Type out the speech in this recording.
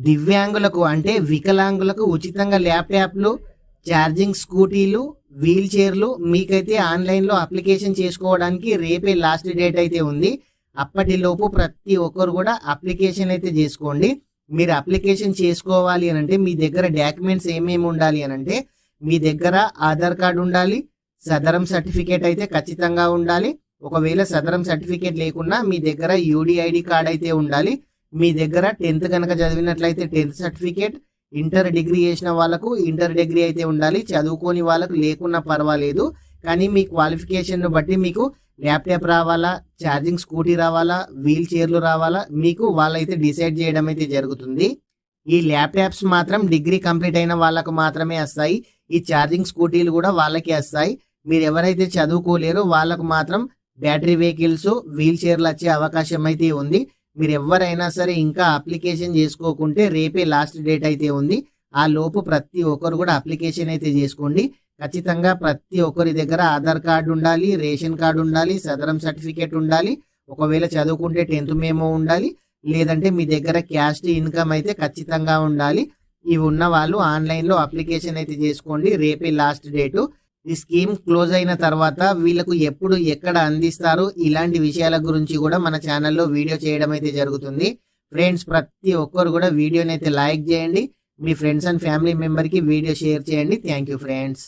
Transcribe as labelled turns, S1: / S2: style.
S1: దివ్యాంగులకు అంటే వికలాంగులకు ఉచితంగా ల్యాప్టాప్లు, ఛార్జింగ్ స్కూటీలు, వీల్ చైర్లు మీకైతే ఆన్లైన్లో అప్లికేషన్ చేసుకోవడానికి రేపే లాస్ట్ డేట్ అయితే ఉంది. అప్పటిలోపు ప్రతి ఒక్కరు కూడా అప్లికేషన్ అయితే చేసుకోండి. మీరు అప్లికేషన్ చేసుకోవాలి అని అంటే మీ దగ్గర డాక్యుమెంట్స్ ఏమేమి ఉండాలి అని అంటే మీ దగ్గర ఆధార్ కార్డు ఉండాలి, సదరం సర్టిఫికేట్ అయితే ఖచ్చితంగా ఉండాలి. ఒకవేళ సదరం సర్టిఫికేట్ లేకున్నా మీ దగ్గర యూడిఐడి కార్డ్ అయితే ఉండాలి. మీ దగ్గర 10th కనుక చదివినట్లయితే 10th సర్టిఫికేట్, ఇంటర్ డిగ్రీ చేసిన వాళ్ళకు ఇంటర్ డిగ్రీ అయితే ఉండాలి. చదువుకోని వాళ్ళకు లేకున్నా పర్వాలేదు, కానీ మీ క్వాలిఫికేషన్ బట్టి మీకు ల్యాప్టాప్ రావాలా, ఛార్జింగ్ స్కూటీ రావాలా, వీల్ చైర్లు రావాలా, మీకు వాళ్ళైతే డిసైడ్ చేయడం అయితే జరుగుతుంది. ఈ ల్యాప్టాప్స్ మాత్రం డిగ్రీ కంప్లీట్ అయిన వాళ్ళకు మాత్రమే వస్తాయి. ఈ ఛార్జింగ్ స్కూటీలు కూడా వాళ్ళకే వస్తాయి. మీరు ఎవరైతే చదువుకోలేరో వాళ్ళకు మాత్రం బ్యాటరీ వెహికల్స్, వీల్ చైర్లు వచ్చే అవకాశం అయితే ఉంది. మీరు ఎవరైనా సరే ఇంకా అప్లికేషన్ చేసుకోకుంటే రేపే లాస్ట్ డేట్ అయితే ఉంది. ఆ లోపు ప్రతి ఒక్కరు కూడా అప్లికేషన్ అయితే చేసుకోండి. ఖచ్చితంగా ప్రతి ఒక్కరి దగ్గర ఆధార్ కార్డు ఉండాలి, రేషన్ కార్డు ఉండాలి, సదరం సర్టిఫికేట్ ఉండాలి. ఒకవేళ చదువుకుంటే 10th మేమో ఉండాలి, లేదంటే మీ దగ్గర క్యాస్ట్ ఇన్కమ్ అయితే ఖచ్చితంగా ఉండాలి. ఇవి ఉన్న వాళ్ళు ఆన్లైన్లో అప్లికేషన్ అయితే చేసుకోండి. రేపే లాస్ట్ డేటు. ఈ స్కీమ్ క్లోజ్ అయిన తర్వాత వీళ్ళకు ఎప్పుడు ఎక్కడ అందిస్తారు ఇలాంటి విషయాల గురించి కూడా మన ఛానల్లో వీడియో చేయడం అయితే జరుగుతుంది. ఫ్రెండ్స్, ప్రతి ఒక్కరు కూడా వీడియోని అయితే లైక్ చేయండి. మీ ఫ్రెండ్స్ అండ్ ఫ్యామిలీ మెంబర్కి వీడియో షేర్ చేయండి. Thank you friends.